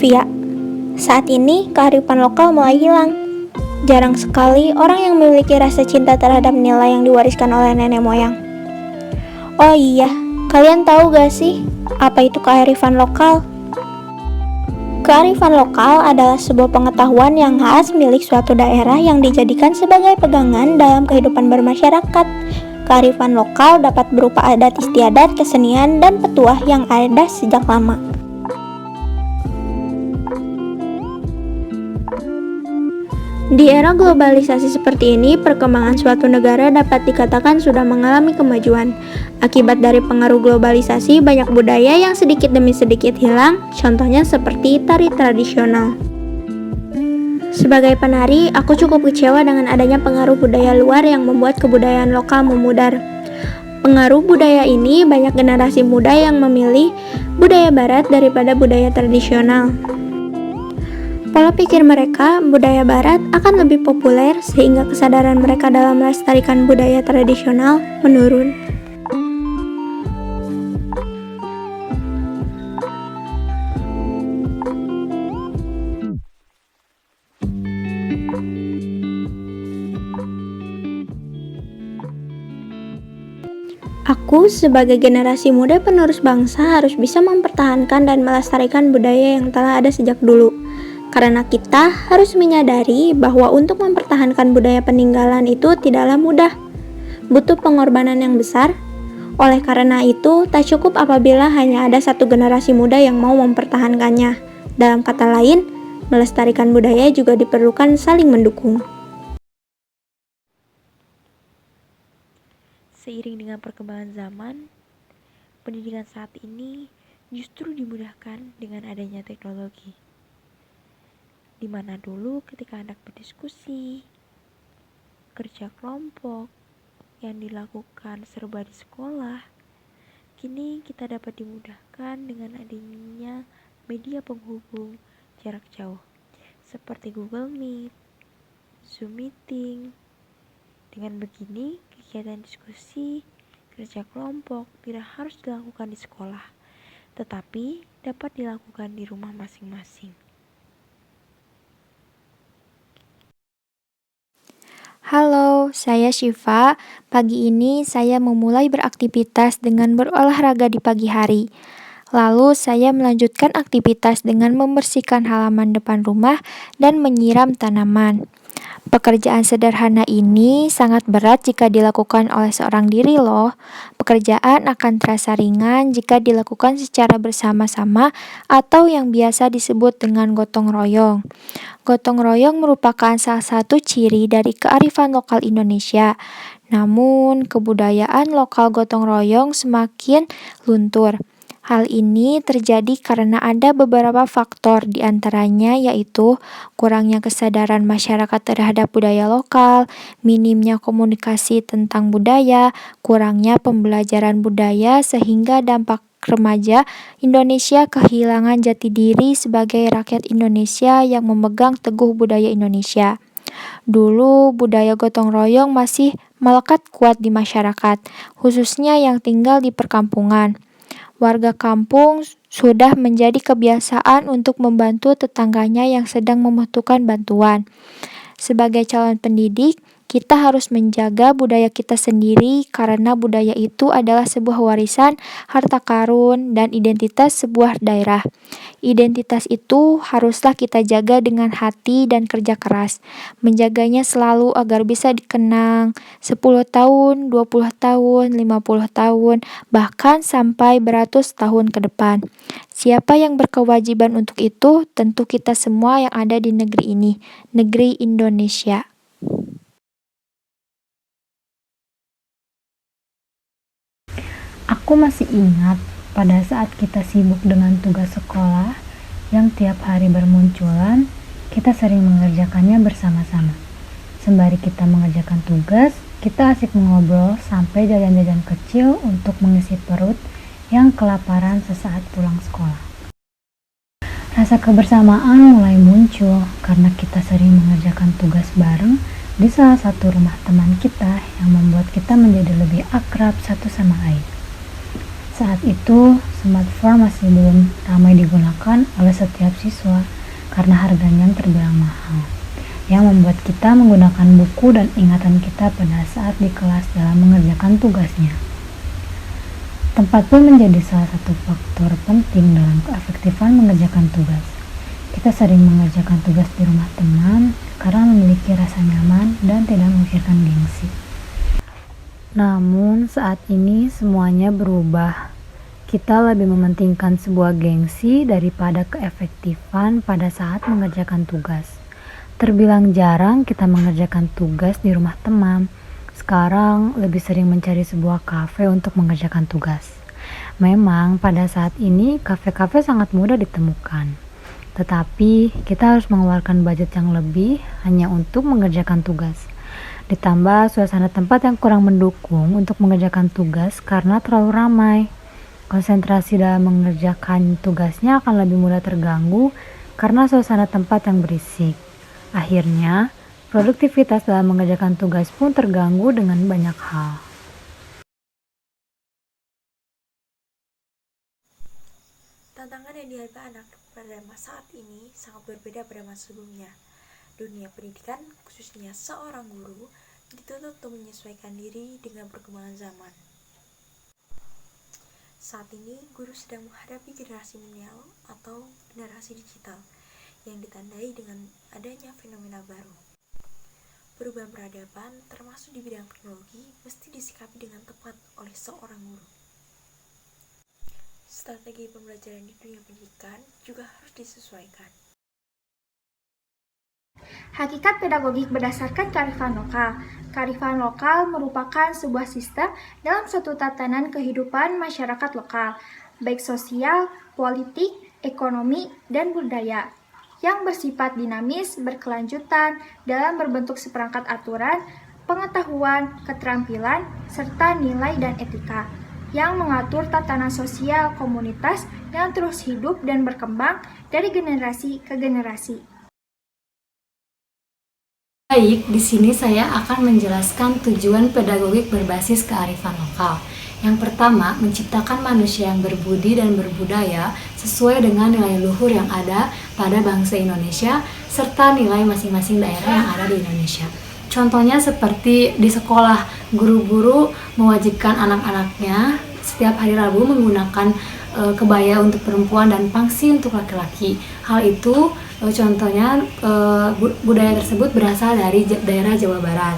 Sylvia. Saat ini kearifan lokal mulai hilang. Jarang sekali orang yang memiliki rasa cinta terhadap nilai yang diwariskan oleh nenek moyang. Oh iya, kalian tahu gak sih apa itu kearifan lokal? Kearifan lokal adalah sebuah pengetahuan yang khas milik suatu daerah yang dijadikan sebagai pegangan dalam kehidupan bermasyarakat. Kearifan lokal dapat berupa adat istiadat, kesenian, dan petuah yang ada sejak lama. Di era globalisasi seperti ini, perkembangan suatu negara dapat dikatakan sudah mengalami kemajuan. Akibat dari pengaruh globalisasi, banyak budaya yang sedikit demi sedikit hilang, contohnya seperti tari tradisional. Sebagai penari, aku cukup kecewa dengan adanya pengaruh budaya luar yang membuat kebudayaan lokal memudar. Pengaruh budaya ini banyak generasi muda yang memilih budaya barat daripada budaya tradisional. Pola pikir mereka, budaya barat akan lebih populer sehingga kesadaran mereka dalam melestarikan budaya tradisional menurun. Aku sebagai generasi muda penerus bangsa harus bisa mempertahankan dan melestarikan budaya yang telah ada sejak dulu. Karena kita harus menyadari bahwa untuk mempertahankan budaya peninggalan itu tidaklah mudah. Butuh pengorbanan yang besar. Oleh karena itu, tak cukup apabila hanya ada satu generasi muda yang mau mempertahankannya. Dalam kata lain, melestarikan budaya juga diperlukan saling mendukung. Seiring dengan perkembangan zaman, pendidikan saat ini justru dimudahkan dengan adanya teknologi. Di mana dulu ketika anak berdiskusi, kerja kelompok yang dilakukan serba di sekolah, kini kita dapat dimudahkan dengan adanya media penghubung jarak jauh seperti Google Meet, Zoom Meeting. Dengan begini, kegiatan diskusi, kerja kelompok tidak harus dilakukan di sekolah, tetapi dapat dilakukan di rumah masing-masing. Halo, saya Syifa. Pagi ini saya memulai beraktivitas dengan berolahraga di pagi hari. Lalu saya melanjutkan aktivitas dengan membersihkan halaman depan rumah dan menyiram tanaman. Pekerjaan sederhana ini sangat berat jika dilakukan oleh seorang diri loh. Pekerjaan akan terasa ringan jika dilakukan secara bersama-sama atau yang biasa disebut dengan gotong royong. Gotong royong merupakan salah satu ciri dari kearifan lokal Indonesia. Namun, kebudayaan lokal gotong royong semakin luntur. Hal ini terjadi karena ada beberapa faktor, diantaranya yaitu kurangnya kesadaran masyarakat terhadap budaya lokal, minimnya komunikasi tentang budaya, kurangnya pembelajaran budaya sehingga dampak remaja Indonesia kehilangan jati diri sebagai rakyat Indonesia yang memegang teguh budaya Indonesia. Dulu budaya gotong royong masih melekat kuat di masyarakat, khususnya yang tinggal di perkampungan. Warga kampung sudah menjadi kebiasaan untuk membantu tetangganya yang sedang membutuhkan bantuan. Sebagai calon pendidik, kita harus menjaga budaya kita sendiri karena budaya itu adalah sebuah warisan, harta karun, dan identitas sebuah daerah. Identitas itu haruslah kita jaga dengan hati dan kerja keras. Menjaganya selalu agar bisa dikenang 10 tahun, 20 tahun, 50 tahun, bahkan sampai beratus tahun ke depan. Siapa yang berkewajiban untuk itu? Tentu kita semua yang ada di negeri ini, negeri Indonesia. Aku masih ingat pada saat kita sibuk dengan tugas sekolah yang tiap hari bermunculan, kita sering mengerjakannya bersama-sama. Sembari kita mengerjakan tugas, kita asik mengobrol sampai jajan-jajan kecil untuk mengisi perut yang kelaparan sesaat pulang sekolah. Rasa kebersamaan mulai muncul karena kita sering mengerjakan tugas bareng di salah satu rumah teman kita yang membuat kita menjadi lebih akrab satu sama lain. Saat itu, smartphone masih belum ramai digunakan oleh setiap siswa karena harganya yang terbilang mahal, yang membuat kita menggunakan buku dan ingatan kita pada saat di kelas dalam mengerjakan tugasnya. Tempat pun menjadi salah satu faktor penting dalam keefektifan mengerjakan tugas. Kita sering mengerjakan tugas di rumah teman karena memiliki rasa nyaman dan tidak memikirkan gengsi. Namun saat ini semuanya berubah. Kita lebih mementingkan sebuah gengsi daripada keefektifan pada saat mengerjakan tugas. Terbilang jarang kita mengerjakan tugas di rumah teman. Sekarang lebih sering mencari sebuah kafe untuk mengerjakan tugas. Memang pada saat ini kafe-kafe sangat mudah ditemukan. Tetapi kita harus mengeluarkan budget yang lebih hanya untuk mengerjakan tugas. Ditambah suasana tempat yang kurang mendukung untuk mengerjakan tugas karena terlalu ramai. Konsentrasi dalam mengerjakan tugasnya akan lebih mudah terganggu karena suasana tempat yang berisik. Akhirnya, produktivitas dalam mengerjakan tugas pun terganggu dengan banyak hal. Tantangan yang dihadapi anak pada masa saat ini sangat berbeda pada masa sebelumnya. Dunia pendidikan, khususnya seorang guru, dituntut untuk menyesuaikan diri dengan perkembangan zaman. Saat ini, guru sedang menghadapi generasi milenial atau generasi digital yang ditandai dengan adanya fenomena baru. Perubahan peradaban, termasuk di bidang teknologi, mesti disikapi dengan tepat oleh seorang guru. Strategi pembelajaran di dunia pendidikan juga harus disesuaikan. Hakikat pedagogik berdasarkan kearifan lokal. Kearifan lokal merupakan sebuah sistem dalam suatu tatanan kehidupan masyarakat lokal, baik sosial, politik, ekonomi, dan budaya, yang bersifat dinamis, berkelanjutan, dalam berbentuk seperangkat aturan, pengetahuan, keterampilan, serta nilai dan etika, yang mengatur tatanan sosial komunitas yang terus hidup dan berkembang dari generasi ke generasi. Baik, di sini saya akan menjelaskan tujuan pedagogik berbasis kearifan lokal. Yang pertama, menciptakan manusia yang berbudi dan berbudaya sesuai dengan nilai luhur yang ada pada bangsa Indonesia serta nilai masing-masing daerah yang ada di Indonesia. Contohnya seperti di sekolah, guru-guru mewajibkan anak-anaknya setiap hari Rabu menggunakan kebaya untuk perempuan dan pangsi untuk laki-laki. Hal itu contohnya budaya tersebut berasal dari daerah Jawa Barat.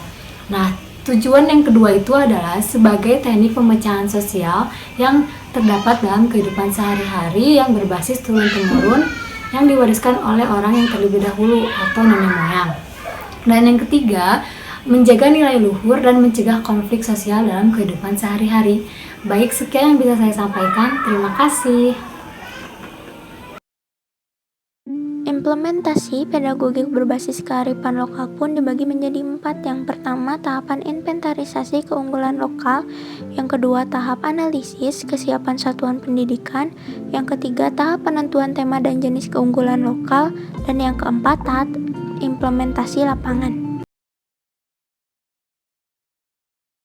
Nah, tujuan yang kedua itu adalah sebagai teknik pemecahan sosial yang terdapat dalam kehidupan sehari-hari yang berbasis turun-temurun yang diwariskan oleh orang yang terlebih dahulu atau nenek moyang. Dan yang ketiga, menjaga nilai luhur dan mencegah konflik sosial dalam kehidupan sehari-hari. Baik, sekian yang bisa saya sampaikan. Terima kasih. Implementasi pedagogik berbasis kearifan lokal pun dibagi menjadi 4. Yang pertama, tahapan inventarisasi keunggulan lokal. Yang kedua, tahap analisis kesiapan satuan pendidikan. Yang ketiga, tahap penentuan tema dan jenis keunggulan lokal. Dan yang keempat, tahap implementasi lapangan.